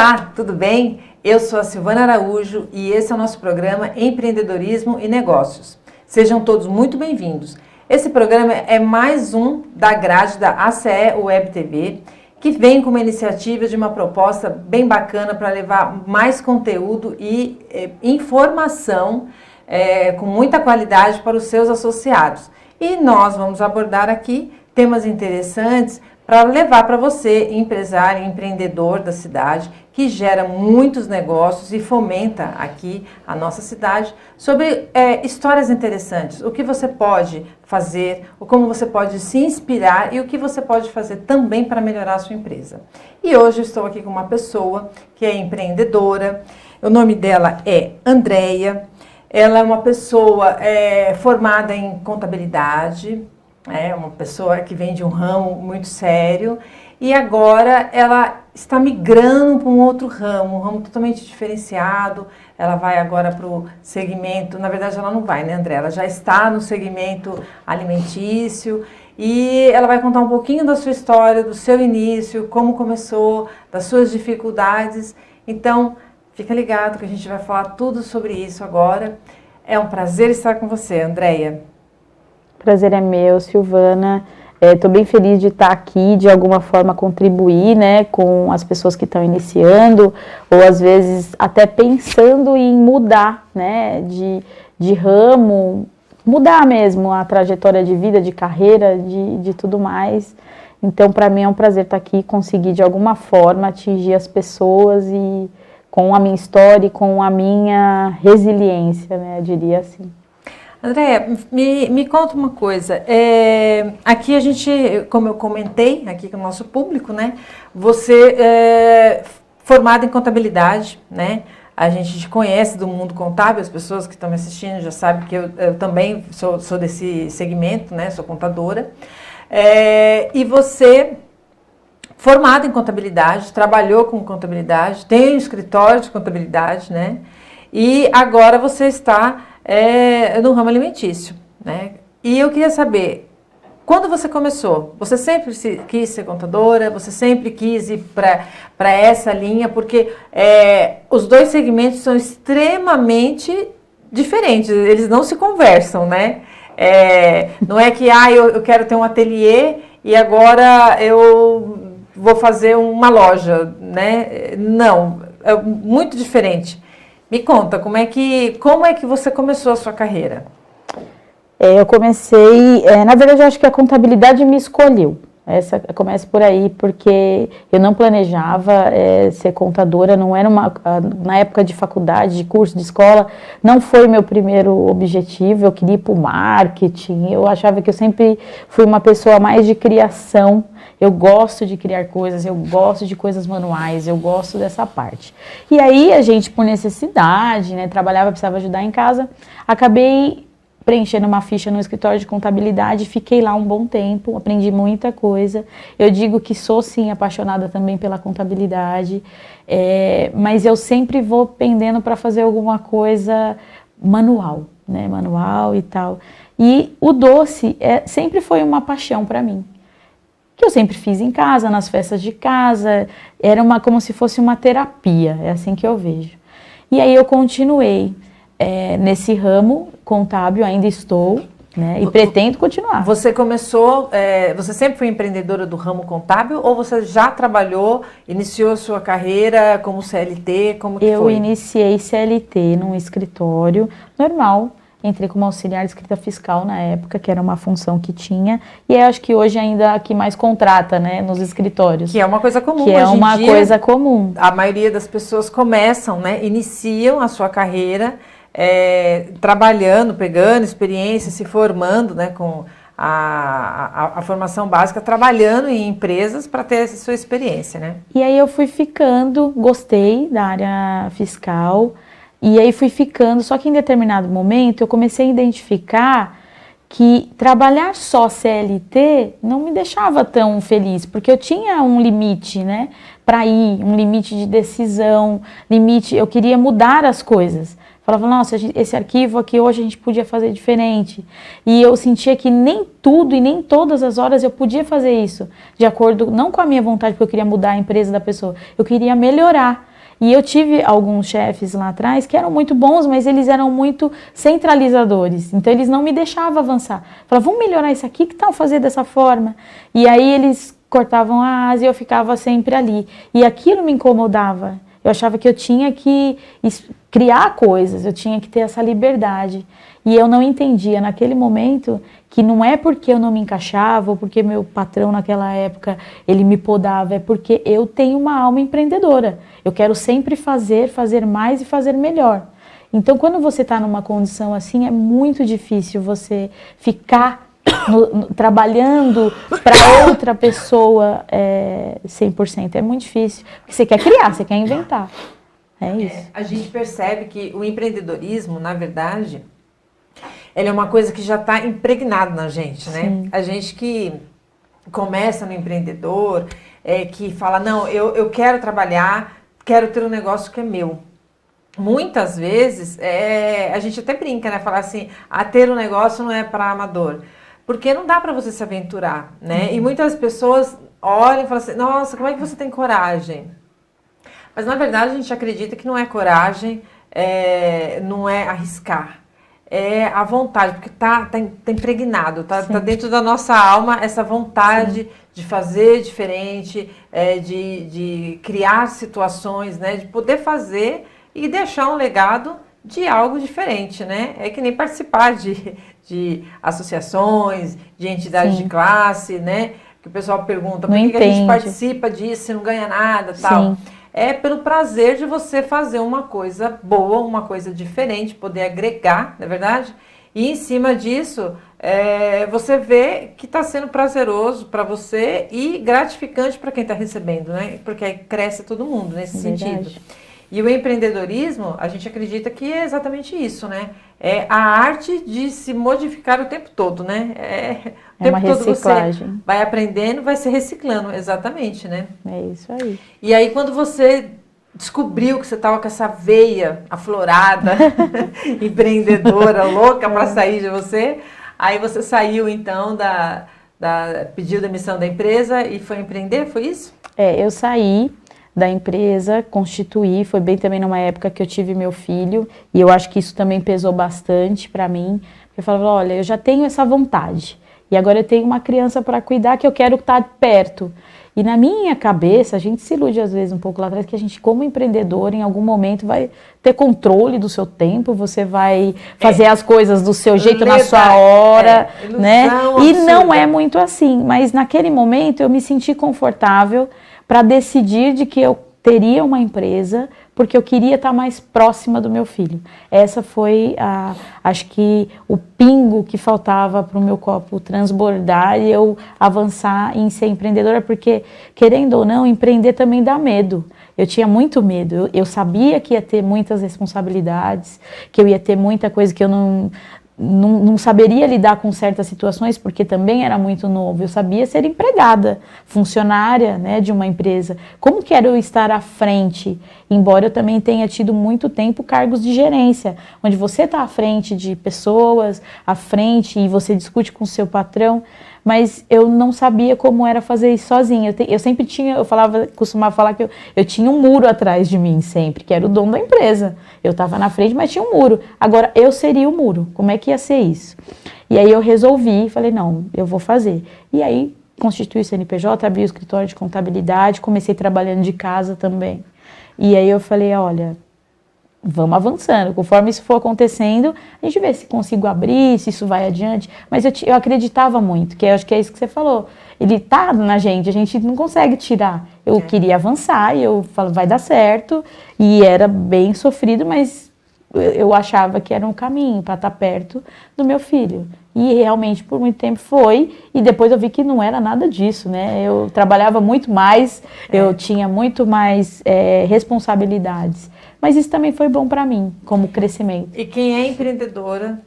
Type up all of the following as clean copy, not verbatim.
Olá, tudo bem? Eu sou a Silvana Araújo e esse é o nosso programa Empreendedorismo e Negócios. Sejam todos muito bem-vindos. Esse programa é mais um da grade da ACE Web TV, que vem com uma iniciativa de uma proposta bem bacana para levar mais conteúdo e informação com muita qualidade para os seus associados. E nós vamos abordar aqui temas interessantes para levar para você, empresário, empreendedor da cidade, que gera muitos negócios e fomenta aqui a nossa cidade, sobre histórias interessantes, o que você pode fazer, ou como você pode se inspirar e o que você pode fazer também para melhorar a sua empresa. E hoje eu estou aqui com uma pessoa que é empreendedora, o nome dela é Andréia, ela é uma pessoa formada em contabilidade, é uma pessoa que vem de um ramo muito sério e agora ela está migrando para um outro ramo, um ramo totalmente diferenciado. Ela vai agora para o segmento, na verdade ela não vai, né, André? Ela já está no segmento alimentício e ela vai contar um pouquinho da sua história, do seu início, como começou, das suas dificuldades. Então, fica ligado que a gente vai falar tudo sobre isso agora. É um prazer estar com você, Andréia. Prazer é meu, Silvana. Estou bem feliz de estar aqui, de alguma forma contribuir, né, com as pessoas que estão iniciando, ou às vezes até pensando em mudar, né, de ramo, mudar mesmo a trajetória de vida, de carreira, de tudo mais. Então, para mim é um prazer estar aqui, conseguir de alguma forma atingir as pessoas e com a minha história e com a minha resiliência, né, eu diria assim. Andréia, me conta uma coisa, aqui a gente, como eu comentei aqui com o nosso público, né, você é formada em contabilidade, né, a gente te conhece do mundo contábil, as pessoas que estão me assistindo já sabem que eu também sou desse segmento, né, sou contadora, e você, formada em contabilidade, trabalhou com contabilidade, tem um escritório de contabilidade, né, e agora você está no ramo alimentício, né? E eu queria saber, quando você começou, você sempre quis ser contadora, você sempre quis ir para essa linha, porque os dois segmentos são extremamente diferentes, eles não se conversam, né? Não é que eu quero ter um ateliê e agora eu vou fazer uma loja, né? Não, é muito diferente. Me conta, como é que você começou a sua carreira? Eu comecei, na verdade eu acho que a contabilidade me escolheu. Começa por aí, porque eu não planejava ser contadora, não era na época de faculdade, de curso, de escola, não foi meu primeiro objetivo, eu queria ir para o marketing, eu achava que eu sempre fui uma pessoa mais de criação. Eu gosto de criar coisas, eu gosto de coisas manuais, eu gosto dessa parte. E aí a gente, por necessidade, né, trabalhava, precisava ajudar em casa, acabei preenchendo uma ficha no escritório de contabilidade, fiquei lá um bom tempo, aprendi muita coisa. Eu digo que sou sim apaixonada também pela contabilidade, mas eu sempre vou pendendo para fazer alguma coisa manual, né, manual e tal. E o doce sempre foi uma paixão para mim. Que eu sempre fiz em casa, nas festas de casa, era como se fosse uma terapia, é assim que eu vejo. E aí eu continuei nesse ramo contábil, ainda estou, né, e pretendo continuar. Você começou, você sempre foi empreendedora do ramo contábil ou você já trabalhou, iniciou a sua carreira como CLT, como que foi? Eu iniciei CLT num escritório normal. Entrei como auxiliar de escrita fiscal na época, que era uma função que tinha. E eu acho que hoje ainda que mais contrata, né, nos escritórios. Que é uma coisa comum. Que é uma coisa comum. A maioria das pessoas começam, né, iniciam a sua carreira trabalhando, pegando experiência, se formando, né, com a formação básica, trabalhando em empresas para ter essa sua experiência, né? E aí eu fui ficando, gostei da área fiscal. E aí fui ficando, só que em determinado momento eu comecei a identificar que trabalhar só CLT não me deixava tão feliz, porque eu tinha um limite, né, para ir, um limite de decisão, eu queria mudar as coisas. Falava, nossa, esse arquivo aqui hoje a gente podia fazer diferente. E eu sentia que nem tudo e nem todas as horas eu podia fazer isso, de acordo, não com a minha vontade, porque eu queria mudar a empresa da pessoa, eu queria melhorar. E eu tive alguns chefes lá atrás que eram muito bons, mas eles eram muito centralizadores. Então eles não me deixavam avançar. Falavam, vamos melhorar isso aqui, que tal fazer dessa forma? E aí eles cortavam a asa e eu ficava sempre ali. E aquilo me incomodava. Eu achava que eu tinha que criar coisas, eu tinha que ter essa liberdade. E eu não entendia naquele momento que não é porque eu não me encaixava ou porque meu patrão naquela época ele me podava, é porque eu tenho uma alma empreendedora. Eu quero sempre fazer mais e fazer melhor. Então, quando você está numa condição assim, é muito difícil você ficar trabalhando para outra pessoa 100%. É muito difícil, porque você quer criar, você quer inventar. É isso. A gente percebe que o empreendedorismo, na verdade, ele é uma coisa que já está impregnado na gente, né? Sim. A gente que começa no empreendedor, que fala, não, eu quero trabalhar, quero ter um negócio que é meu. Muitas vezes, a gente até brinca, né? Falar assim, ter um negócio não é para amador. Porque não dá para você se aventurar, né? E muitas pessoas olham e falam assim, nossa, como é que você tem coragem? Mas, na verdade, a gente acredita que não é coragem, não é arriscar. É a vontade, porque tá impregnado, tá dentro da nossa alma essa vontade de fazer diferente, de criar situações, né? De poder fazer e deixar um legado de algo diferente, né? É que nem participar de associações, de entidades de classe, né? Que o pessoal pergunta, por que a gente participa disso se não ganha nada, tal? É pelo prazer de você fazer uma coisa boa, uma coisa diferente, poder agregar, não é verdade? E em cima disso, você vê que está sendo prazeroso para você e gratificante para quem está recebendo, né? Porque aí cresce todo mundo nesse sentido. E o empreendedorismo, a gente acredita que é exatamente isso, né? É a arte de se modificar o tempo todo, né? O tempo todo você vai aprendendo, vai se reciclando, exatamente, né? É isso aí. E aí quando você descobriu que você estava com essa veia aflorada, empreendedora, louca para sair de você, aí você saiu então pediu demissão da empresa e foi empreender, foi isso? Eu saí da empresa, constituí, foi bem também numa época que eu tive meu filho, e eu acho que isso também pesou bastante para mim. Eu falava, olha, eu já tenho essa vontade, e agora eu tenho uma criança para cuidar que eu quero estar perto. E na minha cabeça, a gente se ilude às vezes um pouco lá atrás, que a gente como empreendedor, em algum momento vai ter controle do seu tempo, você vai fazer as coisas do seu jeito, na sua hora, né? E não é muito assim, mas naquele momento eu me senti confortável para decidir de que eu teria uma empresa, porque eu queria estar mais próxima do meu filho. Essa foi, acho que, o pingo que faltava para o meu copo transbordar e eu avançar em ser empreendedora, porque, querendo ou não, empreender também dá medo. Eu tinha muito medo, eu sabia que ia ter muitas responsabilidades, que eu ia ter muita coisa que eu não saberia lidar com certas situações, porque também era muito novo. Eu sabia ser empregada, funcionária, né, de uma empresa. Como quero estar à frente? Embora eu também tenha tido muito tempo cargos de gerência, onde você está à frente de pessoas, à frente, e você discute com o seu patrão, mas eu não sabia como era fazer isso sozinha. Eu sempre tinha, costumava falar que eu tinha um muro atrás de mim sempre, que era o dono da empresa. Eu estava na frente, mas tinha um muro. Agora, eu seria o muro. Como é que ia ser isso? E aí eu resolvi, falei, não, eu vou fazer. E aí, constituí o CNPJ, abri o escritório de contabilidade, comecei trabalhando de casa também. E aí eu falei, olha, vamos avançando, conforme isso for acontecendo, a gente vê se consigo abrir, se isso vai adiante, mas eu acreditava muito, que eu acho que é isso que você falou, ele tá na gente, a gente não consegue tirar, eu queria avançar, e eu falo, vai dar certo, e era bem sofrido, mas eu achava que era um caminho para estar perto do meu filho, e realmente por muito tempo foi, e depois eu vi que não era nada disso, né, eu trabalhava muito mais, eu tinha muito mais responsabilidades. Mas isso também foi bom para mim, como crescimento. E quem é empreendedora,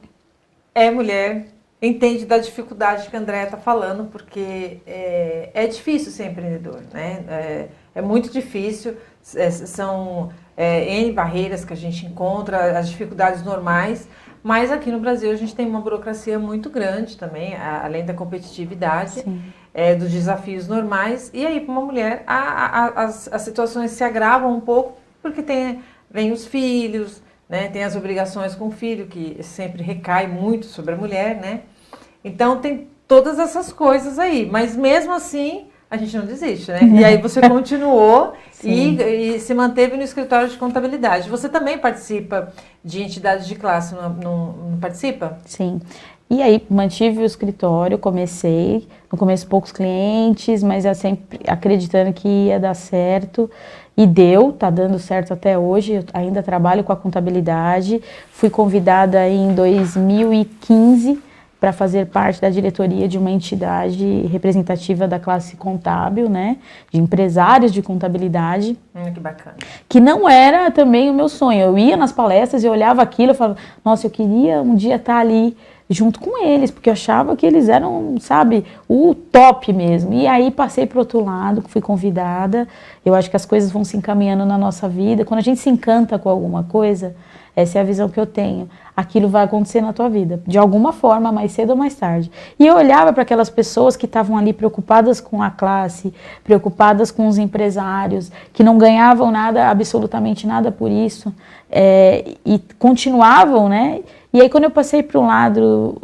é mulher, entende da dificuldade que a Andréia está falando, porque é difícil ser empreendedor, né? É muito difícil, são N barreiras que a gente encontra, as dificuldades normais, mas aqui no Brasil a gente tem uma burocracia muito grande também, além da competitividade, dos desafios normais, e aí para uma mulher as situações se agravam um pouco, porque vem os filhos, né? Tem as obrigações com o filho, que sempre recai muito sobre a mulher, né? Então tem todas essas coisas aí, mas mesmo assim a gente não desiste, né? E aí você continuou e se manteve no escritório de contabilidade. Você também participa de entidades de classe, não participa? Sim. E aí mantive o escritório, comecei, no começo poucos clientes, mas eu sempre acreditando que ia dar certo. E tá dando certo até hoje, eu ainda trabalho com a contabilidade. Fui convidada em 2015 para fazer parte da diretoria de uma entidade representativa da classe contábil, né, de empresários de contabilidade. Que bacana. Que não era também o meu sonho. Eu ia nas palestras e olhava aquilo e falava, nossa, eu queria um dia estar ali junto com eles, porque eu achava que eles eram, sabe, o top mesmo. E aí passei para o outro lado, fui convidada. Eu acho que as coisas vão se encaminhando na nossa vida. Quando a gente se encanta com alguma coisa, essa é a visão que eu tenho. Aquilo vai acontecer na tua vida, de alguma forma, mais cedo ou mais tarde. E eu olhava para aquelas pessoas que estavam ali preocupadas com a classe, preocupadas com os empresários, que não ganhavam nada, absolutamente nada por isso, e continuavam, né? E aí quando eu passei para um lado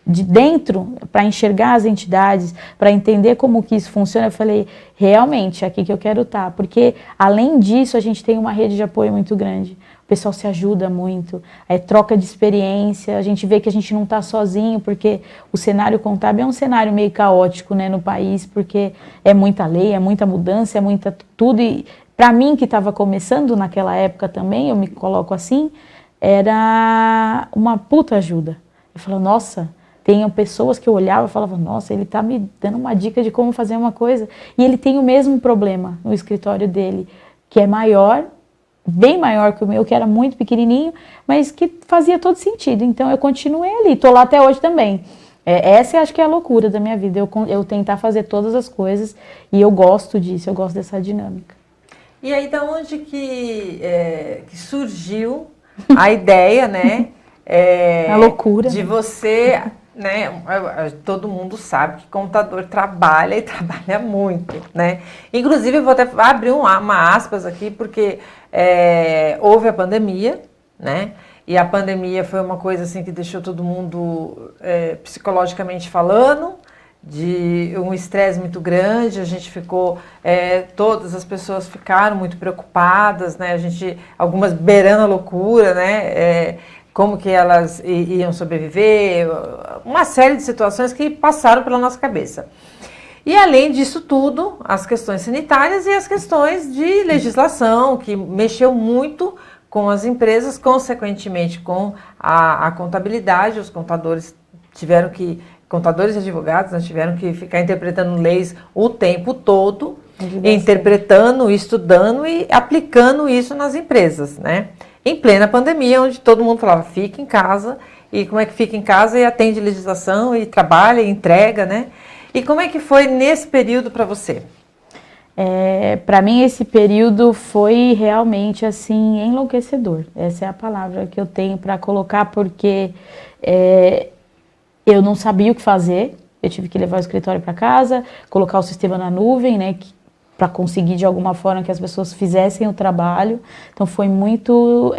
de dentro, para enxergar as entidades, para entender como que isso funciona, eu falei, realmente, é aqui que eu quero estar. Porque, além disso, a gente tem uma rede de apoio muito grande. O pessoal se ajuda muito, troca de experiência, a gente vê que a gente não está sozinho, porque o cenário contábil é um cenário meio caótico, né, no país, porque é muita lei, é muita mudança, é muita tudo. E para mim, que estava começando naquela época também, eu me coloco assim, era uma puta ajuda. Eu falo, nossa, tem pessoas que eu olhava e falava, nossa, ele está me dando uma dica de como fazer uma coisa. E ele tem o mesmo problema no escritório dele, que é maior, bem maior que o meu, que era muito pequenininho, mas que fazia todo sentido. Então eu continuei ali, estou lá até hoje também. Essa acho que é a loucura da minha vida, eu tentar fazer todas as coisas, e eu gosto disso, eu gosto dessa dinâmica. E aí, da onde que surgiu a ideia, né? A loucura. De você, né? Todo mundo sabe que contador trabalha e trabalha muito, né? Inclusive, eu vou até abrir uma aspas aqui, porque houve a pandemia, né? E a pandemia foi uma coisa assim que deixou todo mundo psicologicamente falando, de um estresse muito grande, a gente ficou, todas as pessoas ficaram muito preocupadas, né? Algumas beirando a loucura, né? Como que elas iam sobreviver, uma série de situações que passaram pela nossa cabeça. E além disso tudo, as questões sanitárias e as questões de legislação, que mexeu muito com as empresas, consequentemente com a contabilidade, os contadores contadores e advogados, né, tiveram que ficar interpretando leis o tempo todo, interpretando, estudando e aplicando isso nas empresas, né? Em plena pandemia, onde todo mundo falava, fica em casa, e como é que fica em casa e atende legislação, e trabalha, e entrega, né? E como é que foi nesse período para você? Para mim esse período foi realmente assim enlouquecedor, essa é a palavra que eu tenho para colocar, porque eu não sabia o que fazer, eu tive que levar o escritório para casa, colocar o sistema na nuvem, né, para conseguir de alguma forma que as pessoas fizessem o trabalho. Então foi muito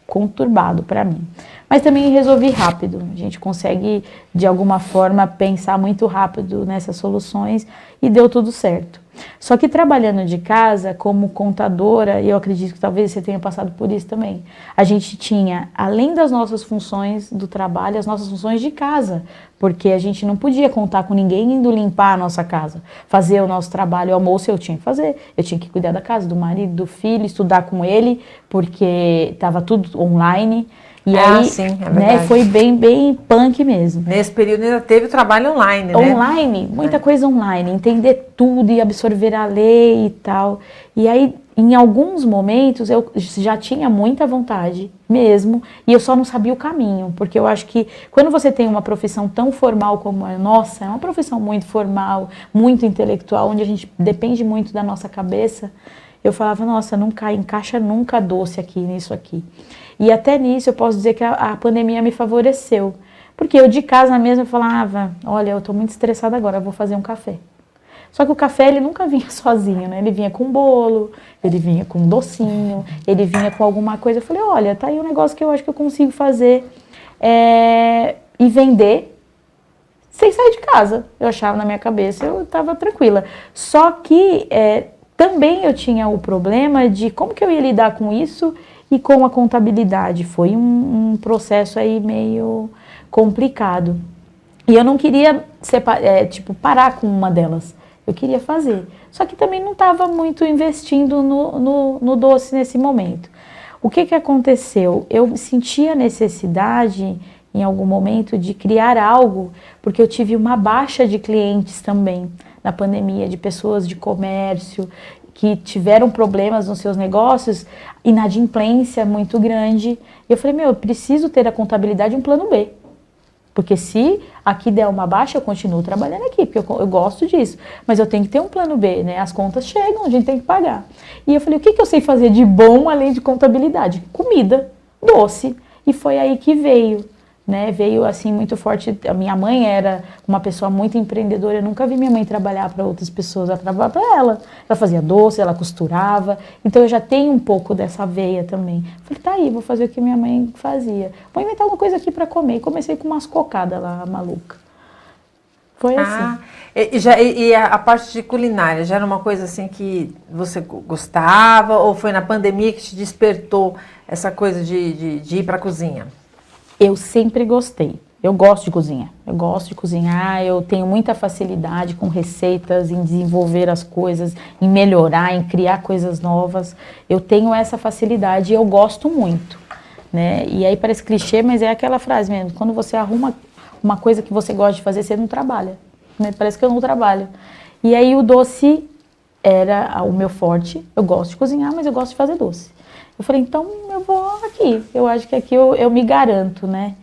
conturbado para mim. Mas também resolvi rápido, a gente consegue de alguma forma pensar muito rápido nessas soluções e deu tudo certo. Só que trabalhando de casa, como contadora, e eu acredito que talvez você tenha passado por isso também, a gente tinha, além das nossas funções do trabalho, as nossas funções de casa, porque a gente não podia contar com ninguém indo limpar a nossa casa, fazer o nosso trabalho, o almoço eu tinha que fazer, eu tinha que cuidar da casa, do marido, do filho, estudar com ele, porque estava tudo online. E aí, sim, né, foi bem punk mesmo. Nesse período ainda teve o trabalho online, né? Online, muita coisa online, entender tudo e absorver a lei e tal. E aí, em alguns momentos, eu já tinha muita vontade mesmo, e eu só não sabia o caminho, porque eu acho que quando você tem uma profissão tão formal como a nossa, é uma profissão muito formal, muito intelectual, onde a gente depende muito da nossa cabeça, eu falava, nossa, não encaixa nunca doce aqui, nisso aqui. E até nisso eu posso dizer que a pandemia me favoreceu. Porque eu de casa mesmo falava, olha, eu estou muito estressada agora, eu vou fazer um café. Só que o café, ele nunca vinha sozinho, né? Ele vinha com bolo, ele vinha com docinho, ele vinha com alguma coisa. Eu falei, olha, tá aí um negócio que eu acho que eu consigo fazer e vender sem sair de casa. Eu achava na minha cabeça, eu estava tranquila. Só que também eu tinha o problema de como que eu ia lidar com isso e com a contabilidade. Foi um processo aí meio complicado. E eu não queria parar com uma delas. Eu queria fazer. Só que também não estava muito investindo no doce nesse momento. O que aconteceu? Eu senti a necessidade, em algum momento, de criar algo, porque eu tive uma baixa de clientes também na pandemia, de pessoas de comércio que tiveram problemas nos seus negócios, inadimplência muito grande. E eu falei, eu preciso ter a contabilidade e um plano B. Porque se aqui der uma baixa, eu continuo trabalhando aqui, porque eu gosto disso. Mas eu tenho que ter um plano B, né? As contas chegam, a gente tem que pagar. E eu falei, o que eu sei fazer de bom além de contabilidade? Comida, doce. E foi aí que veio, né? Veio assim muito forte. A minha mãe era uma pessoa muito empreendedora. Eu nunca vi minha mãe trabalhar para outras pessoas, ela trabalhava para ela. Ela fazia doce, ela costurava. Então eu já tenho um pouco dessa veia também. Falei, tá aí, vou fazer o que minha mãe fazia. Vou inventar alguma coisa aqui para comer. E comecei com umas cocadas lá, maluca. Foi assim. E a parte de culinária, já era uma coisa assim que você gostava? Ou foi na pandemia que te despertou essa coisa de ir para a cozinha? Eu sempre gostei. Eu gosto de cozinhar. Eu gosto de cozinhar, eu tenho muita facilidade com receitas, em desenvolver as coisas, em melhorar, em criar coisas novas. Eu tenho essa facilidade e eu gosto muito, né? E aí parece clichê, mas é aquela frase mesmo. Quando você arruma uma coisa que você gosta de fazer, você não trabalha, né? Parece que eu não trabalho. E aí o doce era o meu forte. Eu gosto de cozinhar, mas eu gosto de fazer doce. Eu falei, então eu vou aqui. Eu acho que aqui eu me garanto, né?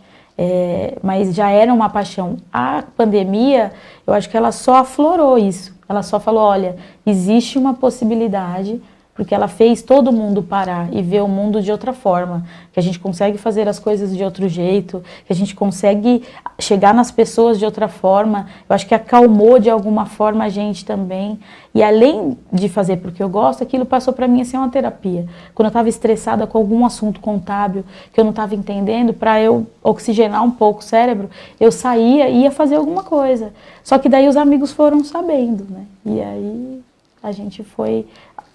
Mas já era uma paixão. A pandemia, eu acho que ela só aflorou isso. Ela só falou, olha, existe uma possibilidade, porque ela fez todo mundo parar e ver o mundo de outra forma, que a gente consegue fazer as coisas de outro jeito, que a gente consegue chegar nas pessoas de outra forma. Eu acho que acalmou de alguma forma a gente também. E além de fazer porque eu gosto, aquilo passou para mim a ser uma terapia. Quando eu estava estressada com algum assunto contábil que eu não estava entendendo, para eu oxigenar um pouco o cérebro, eu saía e ia fazer alguma coisa. Só que daí os amigos foram sabendo, né? E aí a gente foi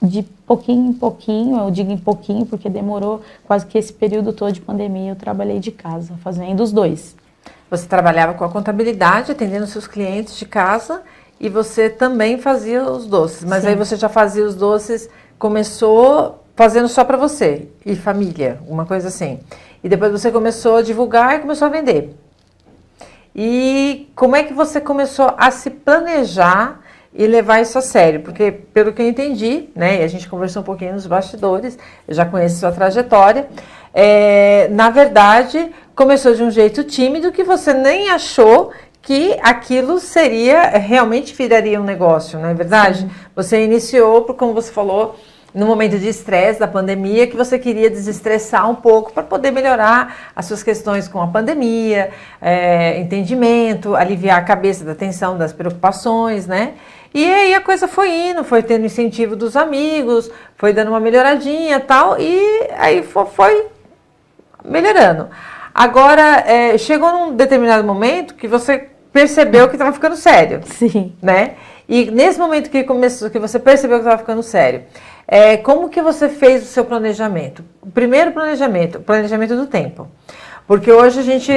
de pouquinho em pouquinho, eu digo em pouquinho porque demorou quase que esse período todo de pandemia, eu trabalhei de casa, fazendo os dois. Você trabalhava com a contabilidade, atendendo seus clientes de casa, e você também fazia os doces, mas Sim. Aí você já fazia os doces, começou fazendo só para você e família, uma coisa assim. E depois você começou a divulgar e começou a vender. E como é que você começou a se planejar e levar isso a sério? Porque, pelo que eu entendi, né, e a gente conversou um pouquinho nos bastidores, eu já conheço sua trajetória, na verdade, começou de um jeito tímido que você nem achou que aquilo realmente viraria um negócio, não é verdade? Sim. Você iniciou, como você falou, no momento de estresse da pandemia, que você queria desestressar um pouco para poder melhorar as suas questões com a pandemia, entendimento, aliviar a cabeça da tensão, das preocupações, né? E aí a coisa foi indo, foi tendo incentivo dos amigos, foi dando uma melhoradinha e tal, e aí foi melhorando. Agora, chegou num determinado momento que você percebeu que estava ficando sério. Sim. Né? E nesse momento que você percebeu que estava ficando sério, como que você fez o seu planejamento? O primeiro planejamento, o planejamento do tempo. Porque hoje a gente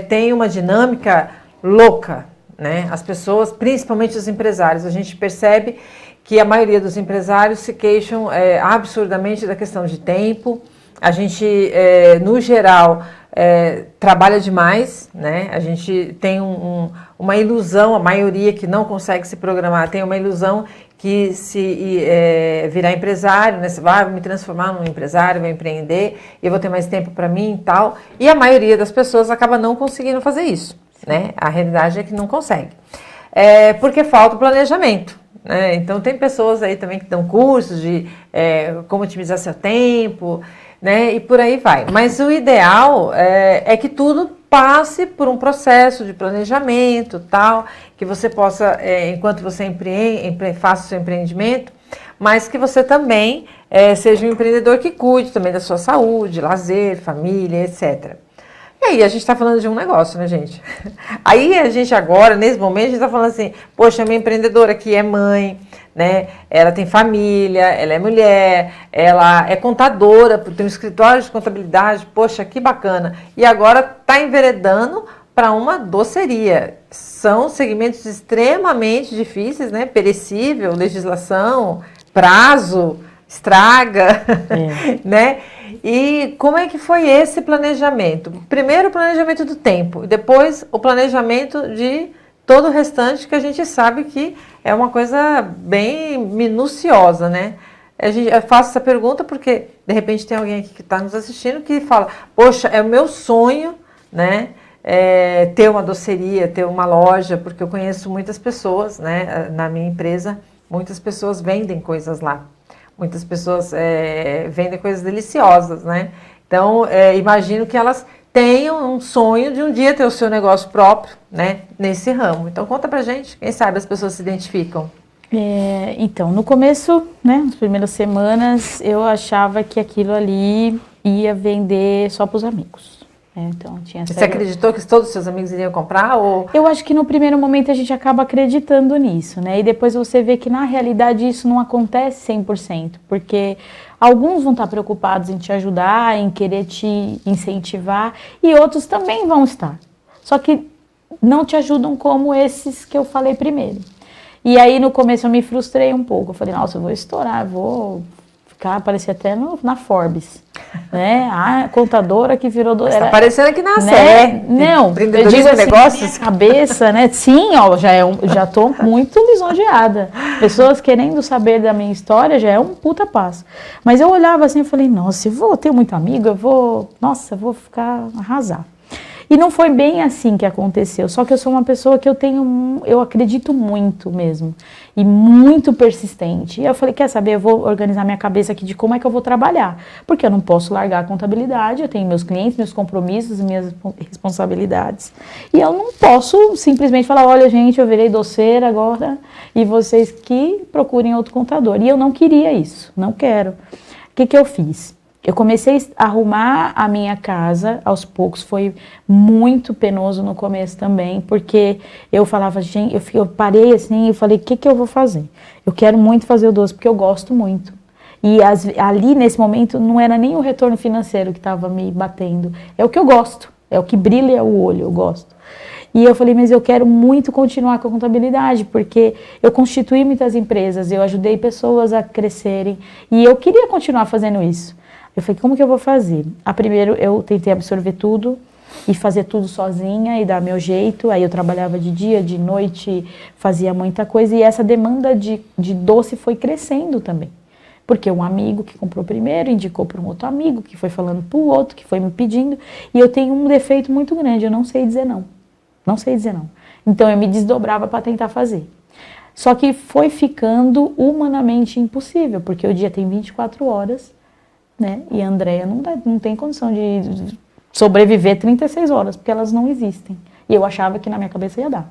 tem uma dinâmica louca, né? As pessoas, principalmente os empresários, a gente percebe que a maioria dos empresários se queixam absurdamente da questão de tempo. A gente, no geral, trabalha demais, né? A gente tem uma ilusão, a maioria que não consegue se programar tem uma ilusão que se virar empresário, né? Você vai me transformar num empresário, vou empreender, eu vou ter mais tempo para mim e tal. E a maioria das pessoas acaba não conseguindo fazer isso, né? A realidade é que não consegue. Porque falta o planejamento. Então, tem pessoas aí também que dão cursos de como otimizar seu tempo, né? E por aí vai. Mas o ideal é que tudo passe por um processo de planejamento, tal, que você possa, enquanto você faça o seu empreendimento, mas que você também seja um empreendedor que cuide também da sua saúde, lazer, família, etc. E aí, a gente está falando de um negócio, né, gente? Aí a gente agora, nesse momento, a gente está falando assim, poxa, minha empreendedora aqui é mãe, né? Ela tem família, ela é mulher, ela é contadora, tem um escritório de contabilidade, poxa, que bacana. E agora está enveredando para uma doceria. São segmentos extremamente difíceis, né? Perecível, legislação, prazo, estraga, né? E como é que foi esse planejamento? Primeiro o planejamento do tempo, e depois o planejamento de todo o restante, que a gente sabe que é uma coisa bem minuciosa, né? Eu faço essa pergunta porque, de repente, tem alguém aqui que está nos assistindo que fala, poxa, é o meu sonho, né? Ter uma doceria, ter uma loja, porque eu conheço muitas pessoas, né? Na minha empresa, muitas pessoas vendem coisas lá. Muitas pessoas vendem coisas deliciosas, né? Então, imagino que elas tenham um sonho de um dia ter o seu negócio próprio, né? Nesse ramo. Então, conta pra gente, quem sabe as pessoas se identificam. Então, no começo, né, nas primeiras semanas, eu achava que aquilo ali ia vender só para os amigos. Então, Você acreditou que todos os seus amigos iriam comprar? Ou... Eu acho que no primeiro momento a gente acaba acreditando nisso, né? E depois você vê que na realidade isso não acontece 100%, porque alguns vão estar preocupados em te ajudar, em querer te incentivar, e outros também vão estar. Só que não te ajudam como esses que eu falei primeiro. E aí no começo eu me frustrei um pouco. Eu falei, nossa, eu vou estourar, vou ficar, aparecer até na Forbes, né? A contadora que virou... Está aparecendo aqui na né? série. Não, eu digo assim, negócios. Cabeça, né? Sim, ó, já tô muito lisonjeada. Pessoas querendo saber da minha história já é um puta passo. Mas eu olhava assim e falei, nossa, eu tenho muito amigo, eu vou ficar arrasar. E não foi bem assim que aconteceu, só que eu sou uma pessoa que eu acredito muito mesmo, e muito persistente. E eu falei, quer saber, eu vou organizar minha cabeça aqui de como é que eu vou trabalhar, porque eu não posso largar a contabilidade, eu tenho meus clientes, meus compromissos, minhas responsabilidades, e eu não posso simplesmente falar, olha gente, eu virei doceira agora, e vocês que procurem outro contador. E eu não queria isso, não quero. O que eu fiz? Eu comecei a arrumar a minha casa aos poucos, foi muito penoso no começo também, porque eu falava, gente, eu parei assim e falei, o que eu vou fazer? Eu quero muito fazer o doce, porque eu gosto muito. E ali, nesse momento, não era nem o retorno financeiro que estava me batendo, é o que eu gosto, é o que brilha o olho, eu gosto. E eu falei, mas eu quero muito continuar com a contabilidade, porque eu constituí muitas empresas, eu ajudei pessoas a crescerem, e eu queria continuar fazendo isso. Eu falei, como que eu vou fazer? Primeiro eu tentei absorver tudo e fazer tudo sozinha e dar meu jeito. Aí eu trabalhava de dia, de noite, fazia muita coisa. E essa demanda de doce foi crescendo também. Porque um amigo que comprou primeiro indicou para um outro amigo, que foi falando para o outro, que foi me pedindo. E eu tenho um defeito muito grande, eu não sei dizer não. Não sei dizer não. Então eu me desdobrava para tentar fazer. Só que foi ficando humanamente impossível, porque o dia tem 24 horas. Né? E a Andréia não tem condição de sobreviver 36 horas, porque elas não existem. E eu achava que na minha cabeça ia dar.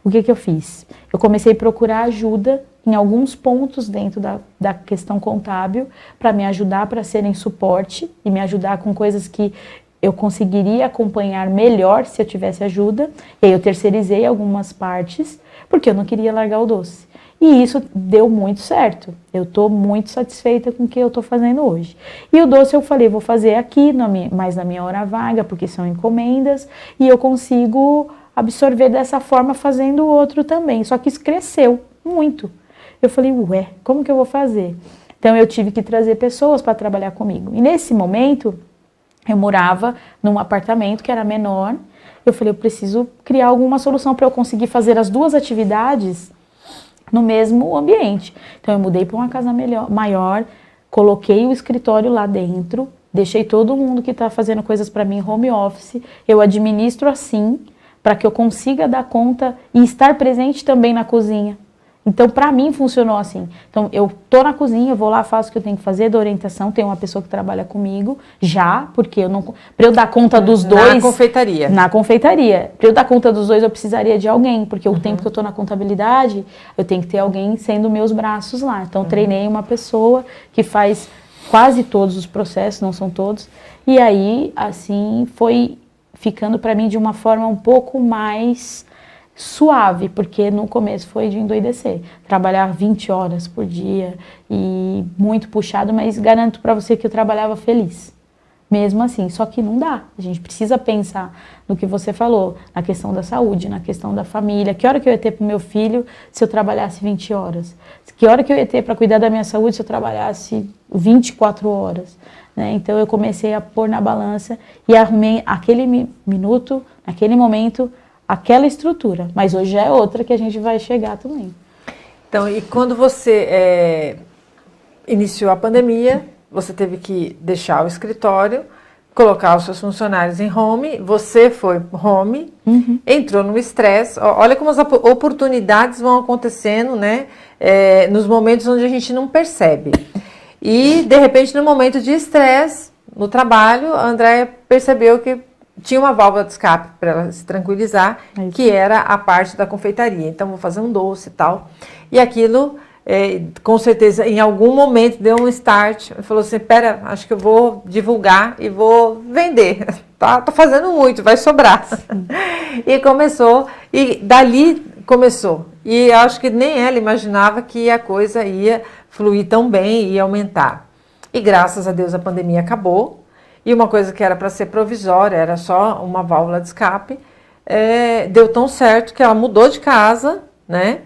O que eu fiz? Eu comecei a procurar ajuda em alguns pontos dentro da questão contábil para me ajudar, para serem suporte e me ajudar com coisas que eu conseguiria acompanhar melhor se eu tivesse ajuda. E aí eu terceirizei algumas partes, porque eu não queria largar o doce. E isso deu muito certo. Eu estou muito satisfeita com o que eu estou fazendo hoje. E o doce eu falei, vou fazer aqui, mais na minha hora vaga, porque são encomendas, e eu consigo absorver dessa forma fazendo o outro também. Só que isso cresceu muito. Eu falei, ué, como que eu vou fazer? Então eu tive que trazer pessoas para trabalhar comigo. E nesse momento, eu morava num apartamento que era menor. Eu falei, eu preciso criar alguma solução para eu conseguir fazer as duas atividades no mesmo ambiente. Então eu mudei para uma casa maior, coloquei o escritório lá dentro, deixei todo mundo que está fazendo coisas para mim home office, eu administro assim, para que eu consiga dar conta e estar presente também na cozinha. Então, para mim, funcionou assim. Então, eu tô na cozinha, eu vou lá, faço o que eu tenho que fazer, dou orientação, tem uma pessoa que trabalha comigo, já, porque eu não... Para eu dar conta dos dois... Na confeitaria. Na confeitaria. Para eu dar conta dos dois, eu precisaria de alguém, porque o tempo que eu tô na contabilidade, eu tenho que ter alguém sendo meus braços lá. Então, treinei uma pessoa que faz quase todos os processos, não são todos, e aí, assim, foi ficando para mim de uma forma um pouco mais suave, porque no começo foi de endoidecer. Trabalhar 20 horas por dia e muito puxado, mas garanto para você que eu trabalhava feliz. Mesmo assim, só que não dá. A gente precisa pensar no que você falou, na questão da saúde, na questão da família. Que hora que eu ia ter para o meu filho se eu trabalhasse 20 horas? Que hora que eu ia ter para cuidar da minha saúde se eu trabalhasse 24 horas? Né? Então eu comecei a pôr na balança e arrumei aquele minuto, naquele momento, aquela estrutura. Mas hoje é outra que a gente vai chegar também. Então, e quando você iniciou a pandemia, você teve que deixar o escritório, colocar os seus funcionários em home, você foi home, entrou no estresse. Olha como as oportunidades vão acontecendo, né? Nos momentos onde a gente não percebe. E, de repente, no momento de estresse, no trabalho, a Andréia percebeu que tinha uma válvula de escape para ela se tranquilizar, que era a parte da confeitaria. Então, vou fazer um doce e tal. E aquilo... com certeza, em algum momento deu um start, falou assim, pera, acho que eu vou divulgar e vou vender, tô fazendo muito, vai sobrar. E começou, e dali começou, e acho que nem ela imaginava que a coisa ia fluir tão bem, ia aumentar. E graças a Deus a pandemia acabou, e uma coisa que era para ser provisória, era só uma válvula de escape, deu tão certo que ela mudou de casa, né?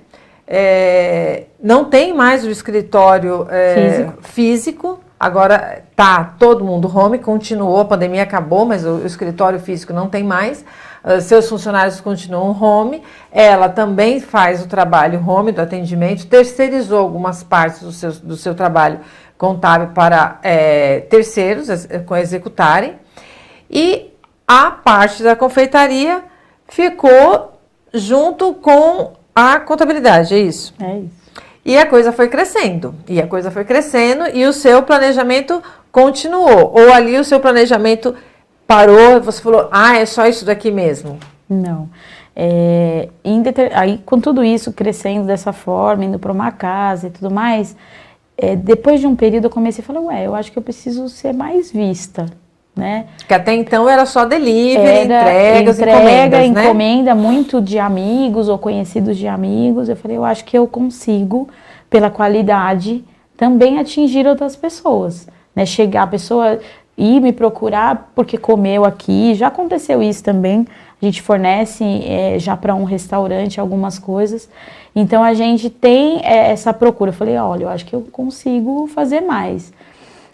Não tem mais o escritório físico, agora tá todo mundo home, continuou, a pandemia acabou, mas o escritório físico não tem mais, seus funcionários continuam home, ela também faz o trabalho home do atendimento, terceirizou algumas partes do seu trabalho contábil para terceiros executarem, e a parte da confeitaria ficou junto com a contabilidade, é isso? É isso. E a coisa foi crescendo, e o seu planejamento continuou. Ou ali o seu planejamento parou, você falou, é só isso daqui mesmo? Não. Aí, com tudo isso crescendo dessa forma, indo para uma casa e tudo mais, depois de um período eu comecei a falar, eu acho que eu preciso ser mais vista. Né? Que até então era só delivery, encomendas, né? Encomenda muito de amigos ou conhecidos de amigos. Eu falei, eu acho que eu consigo, pela qualidade, também atingir outras pessoas, né? Chegar a pessoa ir me procurar porque comeu aqui, já aconteceu isso também. A gente fornece já para um restaurante algumas coisas. Então a gente tem essa procura. Eu falei, olha, eu acho que eu consigo fazer mais.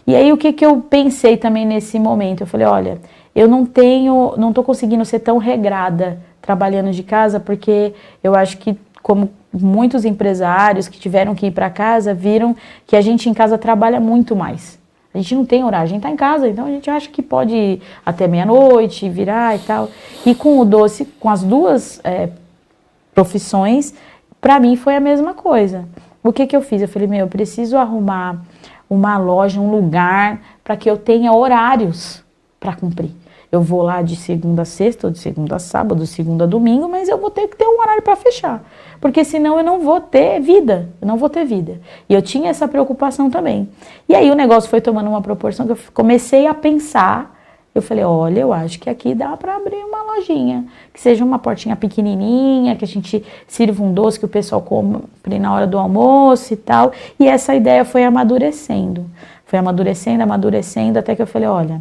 E aí, o que eu pensei também nesse momento? Eu falei, olha, eu não tô conseguindo ser tão regrada trabalhando de casa, porque eu acho que, como muitos empresários que tiveram que ir para casa, viram que a gente em casa trabalha muito mais. A gente não tem horário, a gente tá em casa, então a gente acha que pode ir até meia-noite, virar e tal. E com o doce, com as duas profissões, para mim foi a mesma coisa. O que eu fiz? Eu falei, eu preciso arrumar uma loja, um lugar, para que eu tenha horários para cumprir. Eu vou lá de segunda a sexta, ou de segunda a sábado, de segunda a domingo, mas eu vou ter que ter um horário para fechar. Porque senão eu não vou ter vida, E eu tinha essa preocupação também. E aí o negócio foi tomando uma proporção que eu comecei a pensar, eu falei, olha, eu acho que aqui dá para abrir uma lojinha, que seja uma portinha pequenininha, que a gente sirva um doce que o pessoal compre na hora do almoço e tal. E essa ideia foi amadurecendo, até que eu falei, olha,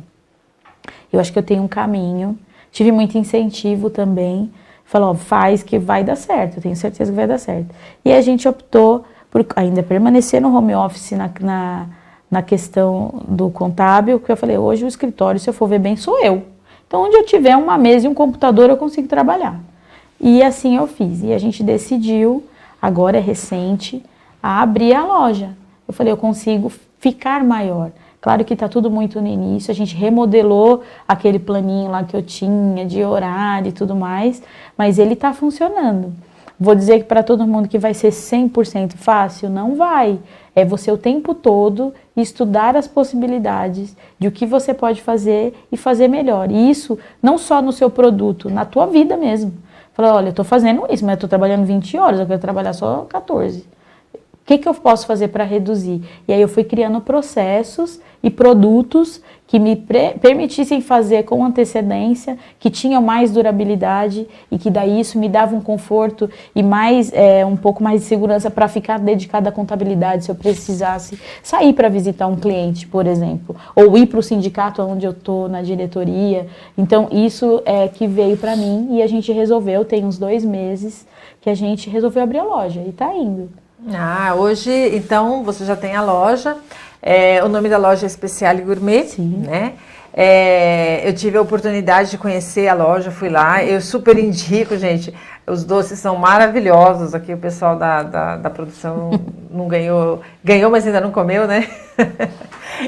eu acho que eu tenho um caminho. Tive muito incentivo também, falou, faz que vai dar certo, eu tenho certeza que vai dar certo. E a gente optou por ainda permanecer no home office na questão do contábil, porque eu falei, hoje o escritório, se eu for ver bem, sou eu. Então, onde eu tiver uma mesa e um computador, eu consigo trabalhar. E assim eu fiz. E a gente decidiu, agora é recente, a abrir a loja. Eu falei, eu consigo ficar maior. Claro que está tudo muito no início, a gente remodelou aquele planinho lá que eu tinha, de horário e tudo mais, mas ele está funcionando. Vou dizer que para todo mundo que vai ser 100% fácil, não vai. É você o tempo todo estudar as possibilidades de o que você pode fazer e fazer melhor. E isso não só no seu produto, na tua vida mesmo. Fala, olha, eu estou fazendo isso, mas eu estou trabalhando 20 horas, eu quero trabalhar só 14. O que eu posso fazer para reduzir? E aí eu fui criando processos e produtos que me permitissem fazer com antecedência, que tinham mais durabilidade e que daí isso me dava um conforto e mais um pouco mais de segurança para ficar dedicada à contabilidade se eu precisasse sair para visitar um cliente, por exemplo, ou ir para o sindicato onde eu estou, na diretoria. Então isso é que veio para mim e a gente resolveu, tem uns 2 meses que a gente resolveu abrir a loja e está indo. Hoje, então, você já tem a loja. O nome da loja é Speciale Gourmet, Sim. né? Eu tive a oportunidade de conhecer a loja, fui lá. Eu super indico, gente. Os doces são maravilhosos. Aqui o pessoal da produção não ganhou, mas ainda não comeu, né?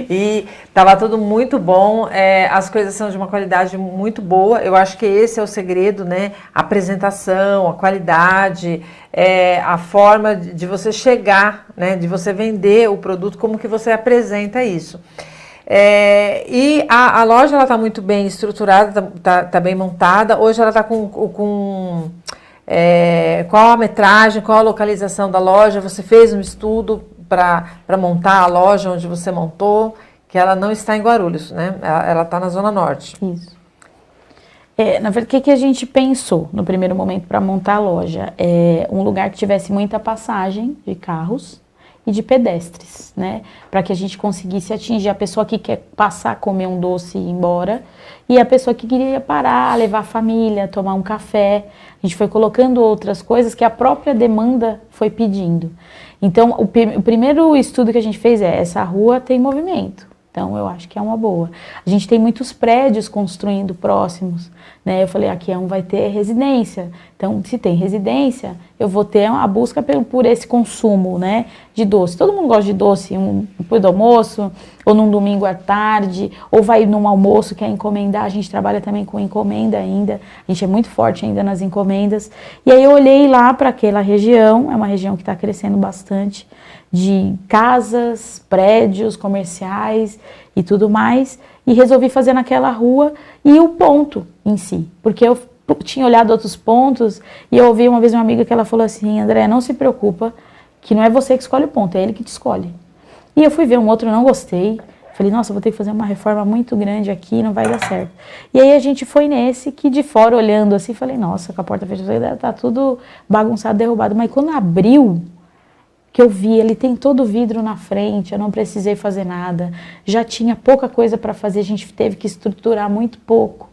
E estava tudo muito bom, as coisas são de uma qualidade muito boa. Eu acho que esse é o segredo, né? A apresentação, a qualidade, a forma de você chegar, né? De você vender o produto, como que você apresenta isso. E a loja ela está muito bem estruturada, tá bem montada. Hoje ela está com qual a metragem, qual a localização da loja? Você fez um estudo para montar a loja onde você montou, que ela não está em Guarulhos, né? Ela está na Zona Norte. Isso. Na verdade, o que a gente pensou no primeiro momento para montar a loja? Um lugar que tivesse muita passagem de carros e de pedestres, né? Para que a gente conseguisse atingir a pessoa que quer passar, comer um doce e ir embora, e a pessoa que queria parar, levar a família, tomar um café. A gente foi colocando outras coisas que a própria demanda foi pedindo. Então, o primeiro estudo que a gente fez essa rua tem movimento. Então, eu acho que é uma boa. A gente tem muitos prédios construindo próximos, né? Eu falei, aqui vai ter residência. Então, se tem residência, eu vou ter a busca por esse consumo, né, de doce. Todo mundo gosta de doce, depois do almoço, ou num domingo à tarde, ou vai num almoço que é encomendar. A gente trabalha também com encomenda ainda. A gente é muito forte ainda nas encomendas. E aí eu olhei lá para aquela região, é uma região que está crescendo bastante, de casas, prédios comerciais e tudo mais, e resolvi fazer naquela rua e o ponto em si, porque eu tinha olhado outros pontos e eu ouvi uma vez uma amiga que ela falou assim, André, não se preocupa, que não é você que escolhe o ponto, é ele que te escolhe. E eu fui ver um outro, não gostei, falei, nossa, vou ter que fazer uma reforma muito grande aqui, não vai dar certo. E aí a gente foi nesse, que de fora olhando assim, falei, nossa, com a porta fechada, tá tudo bagunçado, derrubado, mas quando abriu, que eu vi, ele tem todo o vidro na frente, eu não precisei fazer nada, já tinha pouca coisa para fazer, a gente teve que estruturar muito pouco,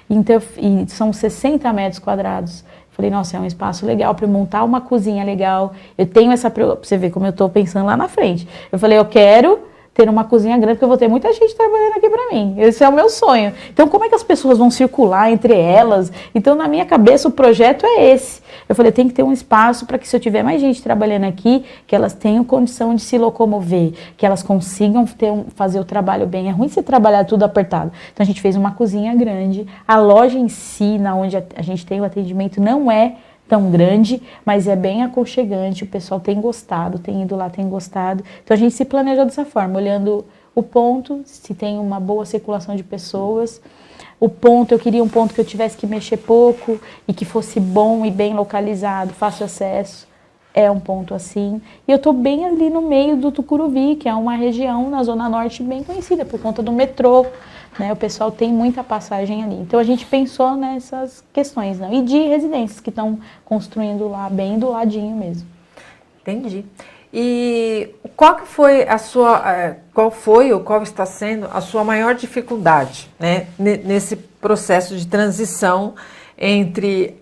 então, e são 60 metros quadrados. Falei, nossa, é um espaço legal para montar uma cozinha legal, eu tenho essa, pra você ver como eu estou pensando lá na frente, eu falei, eu quero ter uma cozinha grande, porque eu vou ter muita gente trabalhando aqui para mim. Esse é o meu sonho. Então, como é que as pessoas vão circular entre elas? Então, na minha cabeça, o projeto é esse. Eu falei, tem que ter um espaço para que, se eu tiver mais gente trabalhando aqui, que elas tenham condição de se locomover, que elas consigam fazer o trabalho bem. É ruim você trabalhar tudo apertado. Então, a gente fez uma cozinha grande. A loja em si, na onde a gente tem o atendimento, não é tão grande, mas é bem aconchegante, o pessoal tem gostado, tem ido lá, tem gostado. Então a gente se planejou dessa forma, olhando o ponto, se tem uma boa circulação de pessoas. O ponto, eu queria um ponto que eu tivesse que mexer pouco e que fosse bom e bem localizado, fácil acesso. É um ponto assim. E eu estou bem ali no meio do Tucuruvi, que é uma região na Zona Norte bem conhecida por conta do metrô, né? O pessoal tem muita passagem ali. Então a gente pensou nessas questões, né? E de residências que estão construindo lá, bem do ladinho mesmo. Entendi. E qual foi ou qual está sendo a sua maior dificuldade, né, nesse processo de transição entre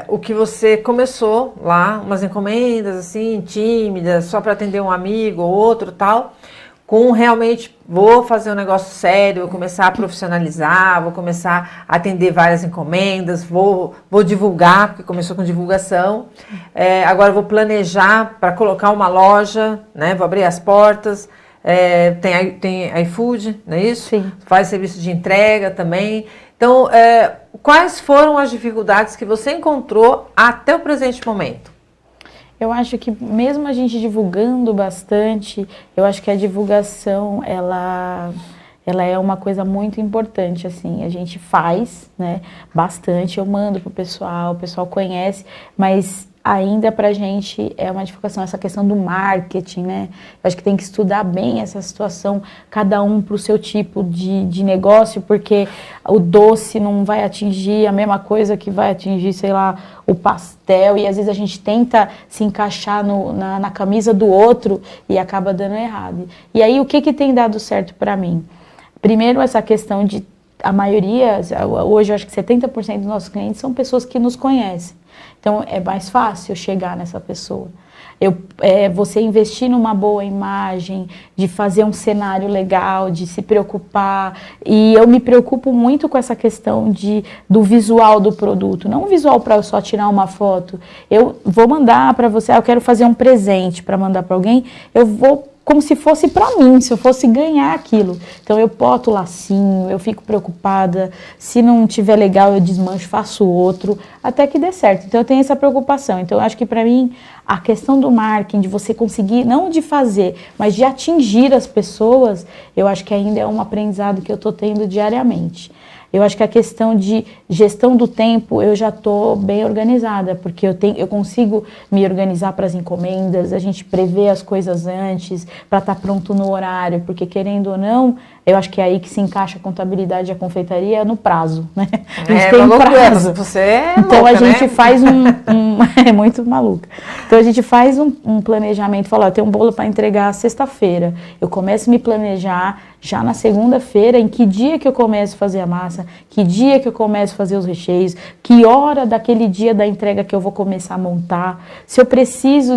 o que você começou lá, umas encomendas assim, tímidas, só para atender um amigo ou outro tal, com realmente vou fazer um negócio sério, vou começar a profissionalizar, vou começar a atender várias encomendas, vou divulgar, porque começou com divulgação, agora vou planejar para colocar uma loja, né, vou abrir as portas, tem iFood, não é isso? Sim. Faz serviço de entrega também. Então, quais foram as dificuldades que você encontrou até o presente momento? Eu acho que mesmo a gente divulgando bastante, eu acho que a divulgação, ela é uma coisa muito importante, assim, a gente faz, né, bastante, eu mando pro pessoal, o pessoal conhece, mas ainda pra gente é uma divulgação, essa questão do marketing, né, eu acho que tem que estudar bem essa situação, cada um pro seu tipo de negócio, porque o doce não vai atingir a mesma coisa que vai atingir, sei lá, o pastel, e às vezes a gente tenta se encaixar na camisa do outro e acaba dando errado. E aí, o que tem dado certo pra mim? Primeiro, essa questão de, a maioria, hoje eu acho que 70% dos nossos clientes são pessoas que nos conhecem. Então, é mais fácil chegar nessa pessoa. Você investir numa boa imagem, de fazer um cenário legal, de se preocupar. E eu me preocupo muito com essa questão do visual do produto. Não o visual para eu só tirar uma foto. Eu vou mandar para você, eu quero fazer um presente para mandar para alguém, eu vou como se fosse para mim, se eu fosse ganhar aquilo. Então eu boto o lacinho, eu fico preocupada, se não tiver legal eu desmancho, faço outro, até que dê certo. Então eu tenho essa preocupação. Então eu acho que para mim a questão do marketing, de você conseguir, não de fazer, mas de atingir as pessoas, eu acho que ainda é um aprendizado que eu estou tendo diariamente. Eu acho que a questão de gestão do tempo, eu já estou bem organizada, porque eu consigo me organizar para as encomendas, a gente prevê as coisas antes, para estar pronto no horário, porque querendo ou não, eu acho que é aí que se encaixa a contabilidade e a confeitaria no prazo, né? A gente tem um prazo. Você é então louca, a gente né? faz é muito maluca. Então a gente faz um planejamento, fala, eu tenho um bolo para entregar sexta-feira. Eu começo a me planejar já na segunda-feira, em que dia que eu começo a fazer a massa, que dia que eu começo a fazer os recheios, que hora daquele dia da entrega que eu vou começar a montar, se eu preciso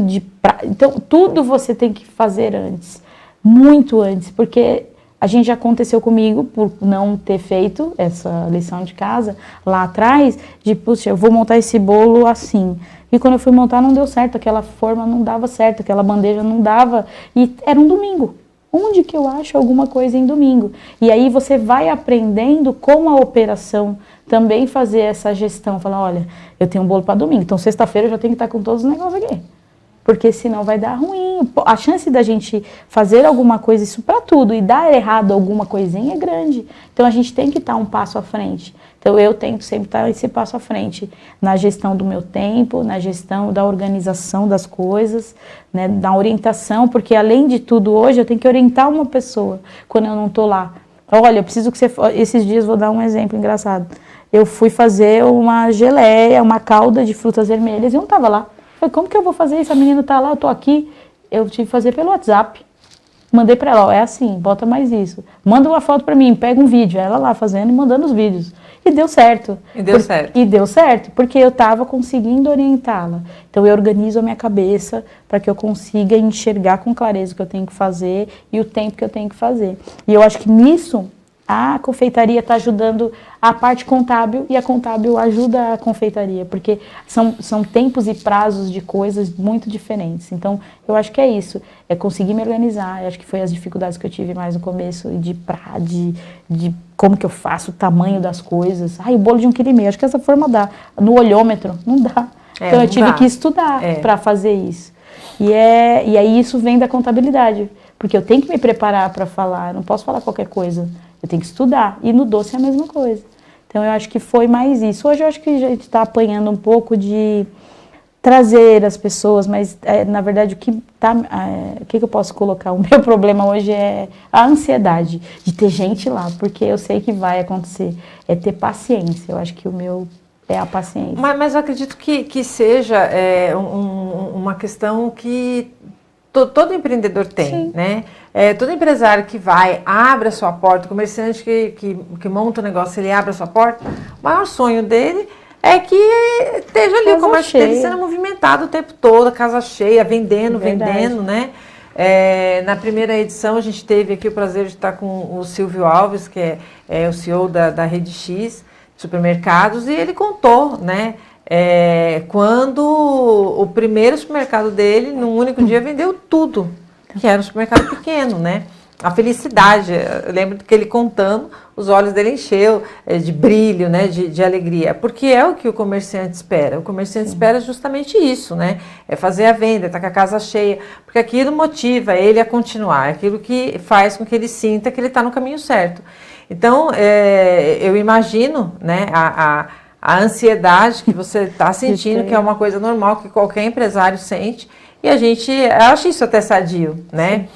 Então, tudo você tem que fazer antes, muito antes, porque a gente já aconteceu comigo, por não ter feito essa lição de casa lá atrás, de, puxa, eu vou montar esse bolo assim. E quando eu fui montar não deu certo, aquela forma não dava certo, aquela bandeja não dava, e era um domingo. Onde que eu acho alguma coisa em domingo? E aí você vai aprendendo com a operação também fazer essa gestão. Falar, olha, eu tenho um bolo para domingo, então sexta-feira eu já tenho que estar com todos os negócios aqui. Porque senão vai dar ruim. A chance da gente fazer alguma coisa, isso para tudo, e dar errado alguma coisinha é grande. Então a gente tem que estar um passo à frente. Então eu tento sempre estar esse passo à frente na gestão do meu tempo, na gestão da organização das coisas, né, na orientação, porque além de tudo hoje eu tenho que orientar uma pessoa quando eu não estou lá. Olha, eu preciso que você... Esses dias vou dar um exemplo engraçado. Eu fui fazer uma geleia, uma calda de frutas vermelhas e eu não estava lá. Eu falei, como que eu vou fazer isso? A menina está lá, eu estou aqui. Eu tive que fazer pelo WhatsApp. Mandei para ela, ó, é assim, bota mais isso. Manda uma foto para mim, pega um vídeo. Ela lá fazendo e mandando os vídeos. E deu certo. E deu certo, porque eu estava conseguindo orientá-la. Então eu organizo a minha cabeça para que eu consiga enxergar com clareza o que eu tenho que fazer e o tempo que eu tenho que fazer. E eu acho que nisso a confeitaria está ajudando a parte contábil e a contábil ajuda a confeitaria, porque são tempos e prazos de coisas muito diferentes. Então, eu acho que é isso, é conseguir me organizar. Eu acho que foi as dificuldades que eu tive mais no começo, de como que eu faço, o tamanho das coisas. Ai, o bolo de 1,5 kg, acho que essa forma dá. No olhômetro, não dá. Então, eu tive que estudar para fazer isso. E aí isso vem da contabilidade, porque eu tenho que me preparar para falar, eu não posso falar qualquer coisa. Eu tenho que estudar. E no doce é a mesma coisa. Então, eu acho que foi mais isso. Hoje, eu acho que a gente está apanhando um pouco de trazer as pessoas, mas, na verdade, o que eu posso colocar? O meu problema hoje é a ansiedade de ter gente lá, porque eu sei que vai acontecer. É ter paciência. Eu acho que o meu é a paciência. Mas eu acredito que seja uma questão que todo empreendedor tem, sim, né? Todo empresário que vai, abre a sua porta, comerciante que monta o negócio, ele abre a sua porta, o maior sonho dele é que esteja ali o comércio dele sendo movimentado o tempo todo, a casa cheia, vendendo, né? Na primeira edição a gente teve aqui o prazer de estar com o Silvio Alves, que é o CEO da Rede X Supermercados, e ele contou, né? Quando o primeiro supermercado dele, num único dia, vendeu tudo, que era um supermercado pequeno, né? a felicidade. Eu lembro que ele contando, os olhos dele encheu de brilho, né, de alegria, porque é o que o comerciante espera. O comerciante espera justamente isso, né, é fazer a venda, estar com a casa cheia, porque aquilo motiva ele a continuar, aquilo que faz com que ele sinta que ele está no caminho certo. Então, eu imagino, né, a ansiedade que você está sentindo, que é uma coisa normal, que qualquer empresário sente, e a gente acha isso até sadio, né?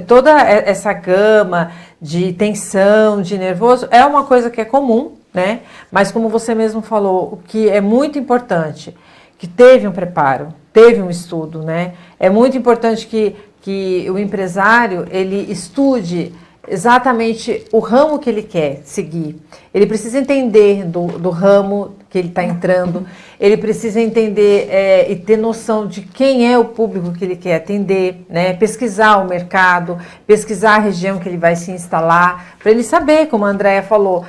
Toda essa gama de tensão, de nervoso, é uma coisa que é comum, né? Mas como você mesmo falou, o que é muito importante, que teve um preparo, teve um estudo, né? É muito importante que o empresário, ele estude exatamente o ramo que ele quer seguir. Ele precisa entender do ramo que ele está entrando, ele precisa entender e ter noção de quem é o público que ele quer atender, né? Pesquisar o mercado, pesquisar a região que ele vai se instalar, para ele saber, como a Andréia falou,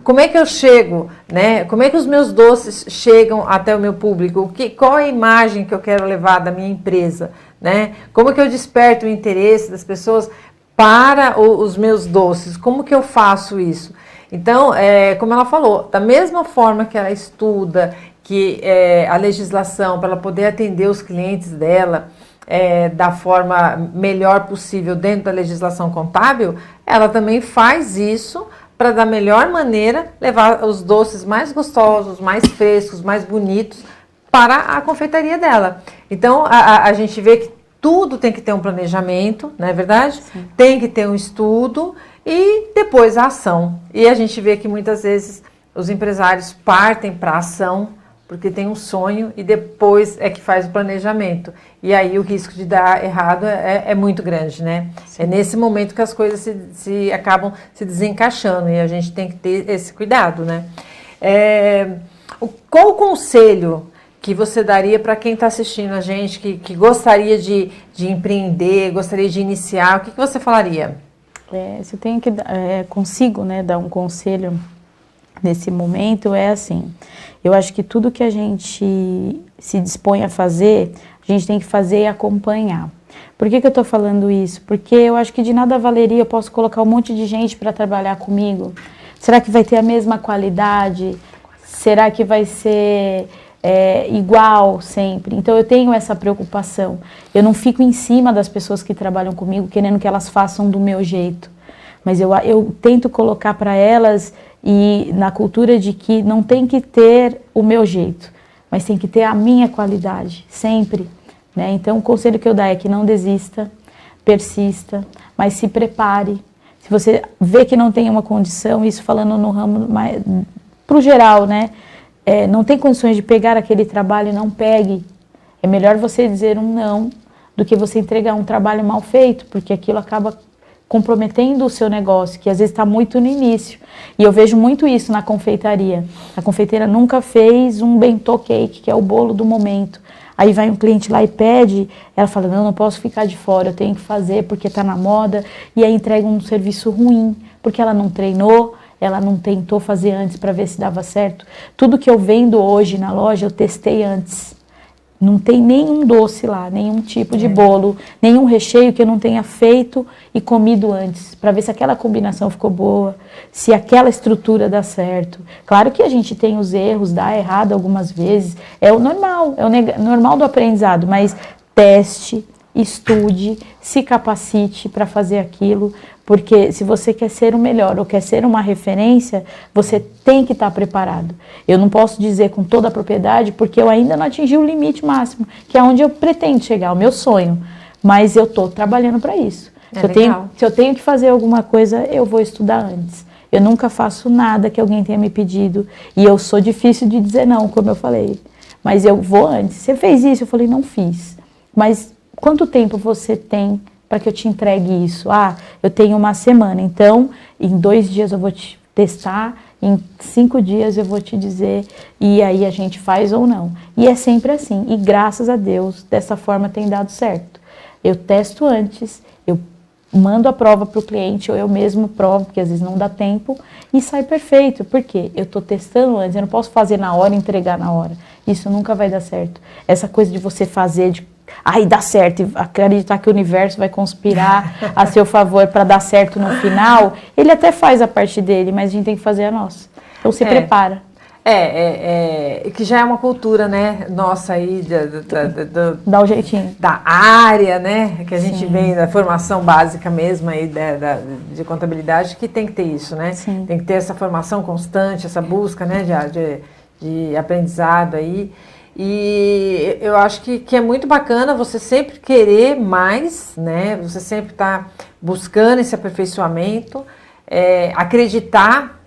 como é que eu chego, né? Como é que os meus doces chegam até o meu público, qual é a imagem que eu quero levar da minha empresa, né? Como que eu desperto o interesse das pessoas para os meus doces, como que eu faço isso? Então, como ela falou, da mesma forma que ela estuda que a legislação para ela poder atender os clientes dela da forma melhor possível dentro da legislação contábil, ela também faz isso para da melhor maneira levar os doces mais gostosos, mais frescos, mais bonitos para a confeitaria dela. Então, a gente vê que tudo tem que ter um planejamento, não é verdade? Sim. Tem que ter um estudo e depois a ação. E a gente vê que muitas vezes os empresários partem para a ação porque tem um sonho e depois é que faz o planejamento. E aí o risco de dar errado é muito grande, né? Sim. É nesse momento que as coisas se acabam se desencaixando e a gente tem que ter esse cuidado, né? Qual o conselho que você daria para quem está assistindo a gente, que gostaria de empreender, gostaria de iniciar, o que você falaria? Se eu tenho que consigo, né, dar um conselho nesse momento, é assim, eu acho que tudo que a gente se dispõe a fazer, a gente tem que fazer e acompanhar. Por que eu estou falando isso? Porque eu acho que de nada valeria eu posso colocar um monte de gente para trabalhar comigo. Será que vai ter a mesma qualidade? Será que vai ser igual sempre? Então eu tenho essa preocupação. Eu não fico em cima das pessoas que trabalham comigo querendo que elas façam do meu jeito, mas eu tento colocar para elas e na cultura de que não tem que ter o meu jeito, mas tem que ter a minha qualidade sempre, né? Então o conselho que eu dou é que não desista, persista, mas se prepare. Se você vê que não tem uma condição, isso falando no ramo mais pro geral, né? Não tem condições de pegar aquele trabalho, não pegue. É melhor você dizer um não do que você entregar um trabalho mal feito, porque aquilo acaba comprometendo o seu negócio, que às vezes está muito no início. E eu vejo muito isso na confeitaria. A confeiteira nunca fez um bentô cake, que é o bolo do momento. Aí vai um cliente lá e pede, ela fala, não posso ficar de fora, eu tenho que fazer porque está na moda, e aí entrega um serviço ruim, porque ela não treinou, ela não tentou fazer antes para ver se dava certo. Tudo que eu vendo hoje na loja, eu testei antes. Não tem nenhum doce lá, nenhum tipo de bolo, nenhum recheio que eu não tenha feito e comido antes, para ver se aquela combinação ficou boa, se aquela estrutura dá certo. Claro que a gente tem os erros, dá errado algumas vezes, é o normal do aprendizado, mas teste, estude, se capacite para fazer aquilo, porque se você quer ser o melhor ou quer ser uma referência, você tem que estar preparado. Eu não posso dizer com toda a propriedade, porque eu ainda não atingi o limite máximo, que é onde eu pretendo chegar, o meu sonho, mas eu estou trabalhando para isso. Se eu tenho que fazer alguma coisa, eu vou estudar antes. Eu nunca faço nada que alguém tenha me pedido, e eu sou difícil de dizer não, como eu falei, mas eu vou antes. Você fez isso? Eu falei, não fiz. Mas quanto tempo você tem para que eu te entregue isso? Eu tenho uma semana, então em 2 dias eu vou te testar, em 5 dias eu vou te dizer, e aí a gente faz ou não. E é sempre assim, e graças a Deus, dessa forma tem dado certo. Eu testo antes, eu mando a prova para o cliente, ou eu mesmo provo, porque às vezes não dá tempo, e sai perfeito. Por quê? Eu estou testando antes, eu não posso fazer na hora e entregar na hora. Isso nunca vai dar certo. Essa coisa de você fazer, aí dá certo, e acreditar que o universo vai conspirar a seu favor para dar certo no final, ele até faz a parte dele, mas a gente tem que fazer a nossa. Então se prepara. Que já é uma cultura, né, nossa aí, Dá o jeitinho. Da área, né, que a gente vem da formação básica mesmo aí de contabilidade, que tem que ter isso, né? Sim. Tem que ter essa formação constante, essa busca, né, de aprendizado aí. E eu acho que é muito bacana você sempre querer mais, né, você sempre tá buscando esse aperfeiçoamento, acreditar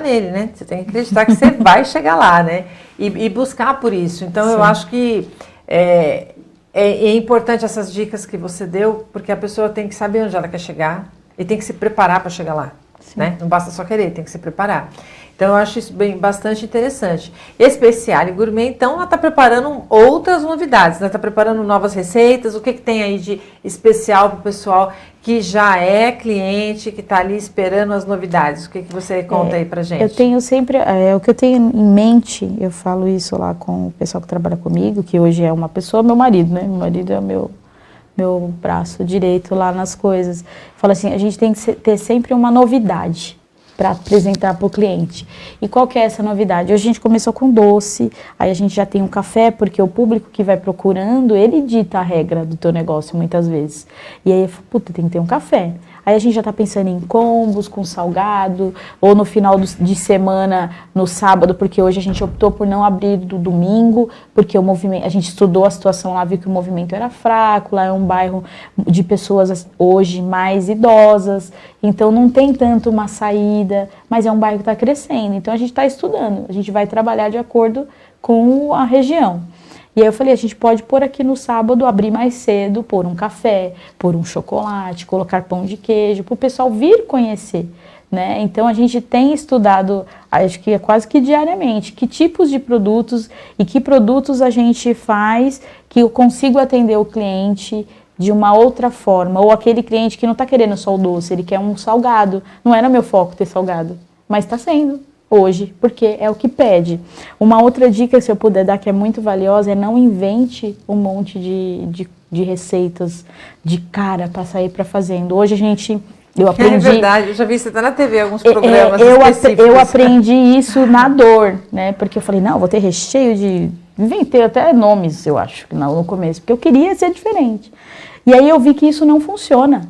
nele, né? Você tem que acreditar que você vai chegar lá, né? E buscar por isso. Então, eu acho que é importante essas dicas que você deu, porque a pessoa tem que saber onde ela quer chegar e tem que se preparar para chegar lá, né? Não basta só querer, tem que se preparar. Então, eu acho isso bastante interessante. Especiale Gourmet, então, ela está preparando outras novidades, ela está preparando novas receitas. O que tem aí de especial para o pessoal que já é cliente, que está ali esperando as novidades? O que você conta aí para gente? Eu tenho sempre, o que eu tenho em mente, eu falo isso lá com o pessoal que trabalha comigo, que hoje é uma pessoa, meu marido, né? Meu marido é meu braço direito lá nas coisas. Fala assim, a gente tem que ter sempre uma novidade para apresentar para o cliente. E qual que é essa novidade? Hoje a gente começou com doce, aí a gente já tem um café, porque o público que vai procurando, ele dita a regra do teu negócio muitas vezes. E aí, puta, tem que ter um café. Aí a gente já está pensando em combos com salgado, ou no final de semana, no sábado, porque hoje a gente optou por não abrir do domingo, porque o movimento, a gente estudou a situação lá, viu que o movimento era fraco, lá é um bairro de pessoas hoje mais idosas, então não tem tanto uma saída, mas é um bairro que está crescendo, então a gente está estudando, a gente vai trabalhar de acordo com a região. E aí eu falei, a gente pode pôr aqui no sábado, abrir mais cedo, pôr um café, pôr um chocolate, colocar pão de queijo, para o pessoal vir conhecer, né? Então a gente tem estudado, acho que é quase que diariamente, que tipos de produtos e que produtos a gente faz que eu consigo atender o cliente de uma outra forma, ou aquele cliente que não está querendo só o doce, ele quer um salgado. Não era meu foco ter salgado, mas está sendo hoje, porque é o que pede. Uma outra dica, se eu puder dar, que é muito valiosa, é não invente um monte de receitas de cara para sair para fazendo. Hoje eu aprendi... É verdade, eu já vi você tá na TV alguns programas específicos. Eu aprendi isso na dor, né? Porque eu falei, não, vou ter recheio de... Inventei até nomes, eu acho, no começo, porque eu queria ser diferente. E aí eu vi que isso não funciona,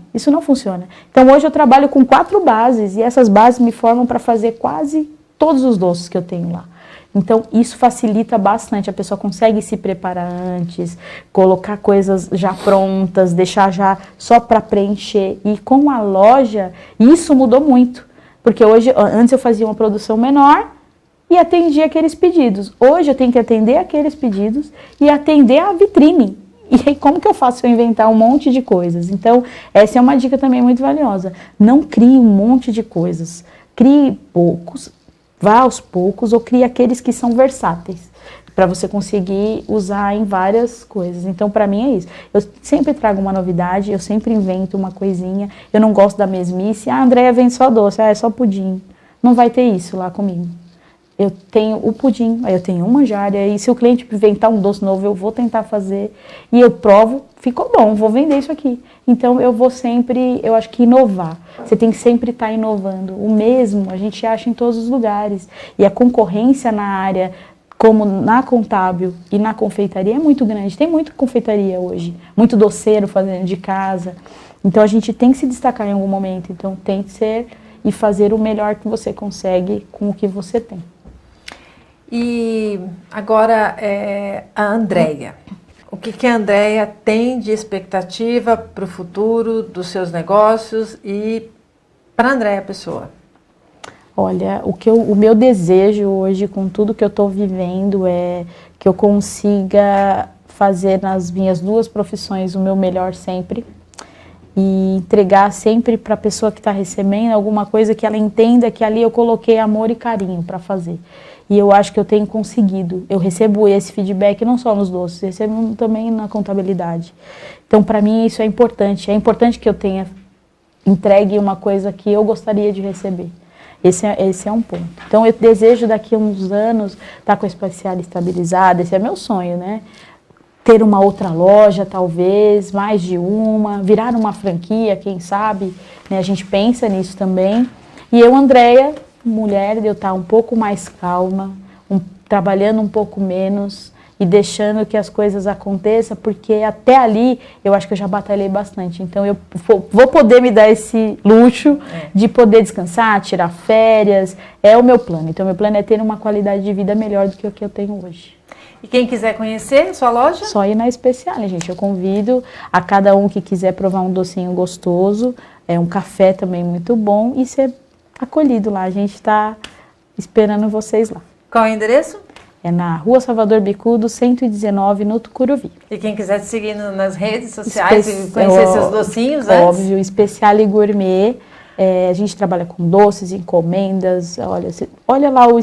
Então hoje eu trabalho com 4 bases e essas bases me formam para fazer quase todos os doces que eu tenho lá. Então, isso facilita bastante, a pessoa consegue se preparar antes, colocar coisas já prontas, deixar já só para preencher. E com a loja, isso mudou muito, porque hoje, antes eu fazia uma produção menor e atendia aqueles pedidos. Hoje eu tenho que atender aqueles pedidos e atender a vitrine. E aí, como que eu faço eu inventar um monte de coisas? Então, essa é uma dica também muito valiosa. Não crie um monte de coisas, crie poucos, vá aos poucos ou crie aqueles que são versáteis, para você conseguir usar em várias coisas. Então, para mim é isso. Eu sempre trago uma novidade, eu sempre invento uma coisinha. Eu não gosto da mesmice. Ah, a Andréia vende só doce, é só pudim. Não vai ter isso lá comigo. Eu tenho o pudim, aí eu tenho uma manjária, e se o cliente inventar um doce novo, eu vou tentar fazer, e eu provo, ficou bom, vou vender isso aqui. Então, eu vou sempre, eu acho que inovar. Você tem que sempre estar inovando. O mesmo a gente acha em todos os lugares. E a concorrência na área, como na contábil e na confeitaria, é muito grande. Tem muita confeitaria hoje, muito doceiro fazendo de casa. Então, a gente tem que se destacar em algum momento. Então, tem que ser e fazer o melhor que você consegue com o que você tem. E agora, a Andréia. O que a Andréia tem de expectativa para o futuro dos seus negócios e para a Andréia pessoa? Olha, o meu desejo hoje, com tudo que eu estou vivendo, é que eu consiga fazer nas minhas 2 profissões o meu melhor sempre e entregar sempre para a pessoa que está recebendo alguma coisa que ela entenda que ali eu coloquei amor e carinho para fazer. E eu acho que eu tenho conseguido. Eu recebo esse feedback não só nos doces, recebo também na contabilidade. Então, para mim, isso é importante. É importante que eu tenha entregue uma coisa que eu gostaria de receber. Esse é um ponto. Então, eu desejo daqui a uns anos estar com a Especiale estabilizada. Esse é meu sonho, né? ter uma outra loja, talvez, mais de uma, virar uma franquia, quem sabe, né? A gente pensa nisso também. E eu, Andréia, mulher, eu estar um pouco mais calma, trabalhando um pouco menos e deixando que as coisas aconteçam, porque até ali eu acho que eu já batalhei bastante. Então eu vou poder me dar esse luxo de poder descansar, tirar férias, é o meu plano. Então meu plano é ter uma qualidade de vida melhor do que o que eu tenho hoje. E quem quiser conhecer sua loja? Só ir na Speciale, gente. Eu convido a cada um que quiser provar um docinho gostoso, um café também muito bom e ser acolhido lá. A gente está esperando vocês lá. Qual é o endereço? É na Rua Salvador Bicudo, 119, no Tucuruvi. E quem quiser te seguir nas redes sociais e conhecer seus docinhos antes? Óbvio, Speciale Gourmet. A gente trabalha com doces, encomendas. Olha lá o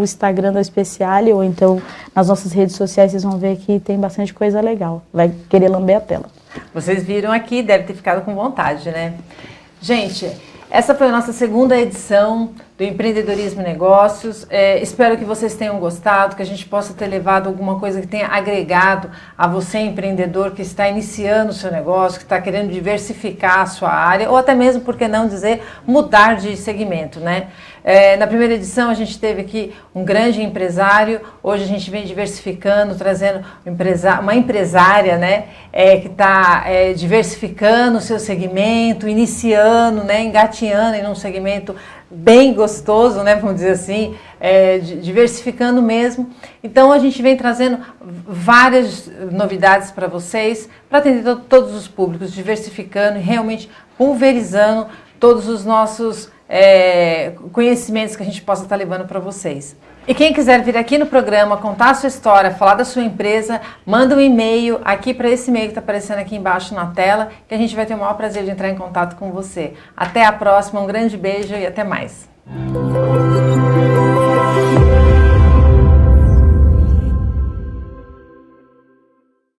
Instagram da Speciale, ou então nas nossas redes sociais, vocês vão ver que tem bastante coisa legal. Vai querer lamber a tela. Vocês viram aqui, deve ter ficado com vontade, né? Gente, essa foi a nossa segunda edição do Empreendedorismo e Negócios. Espero que vocês tenham gostado, que a gente possa ter levado alguma coisa que tenha agregado a você, empreendedor, que está iniciando o seu negócio, que está querendo diversificar a sua área, ou até mesmo, por que não dizer, mudar de segmento, né? Na primeira edição a gente teve aqui um grande empresário, hoje a gente vem diversificando, trazendo uma empresária, né, que está diversificando o seu segmento, iniciando, né, engateando em um segmento bem gostoso, né, vamos dizer assim, diversificando mesmo. Então a gente vem trazendo várias novidades para vocês, para atender todos os públicos, diversificando e realmente pulverizando todos os nossos conhecimentos que a gente possa estar levando para vocês. E quem quiser vir aqui no programa, contar a sua história, falar da sua empresa, manda um e-mail aqui para esse e-mail que está aparecendo aqui embaixo na tela, que a gente vai ter o maior prazer de entrar em contato com você. Até a próxima, um grande beijo e até mais.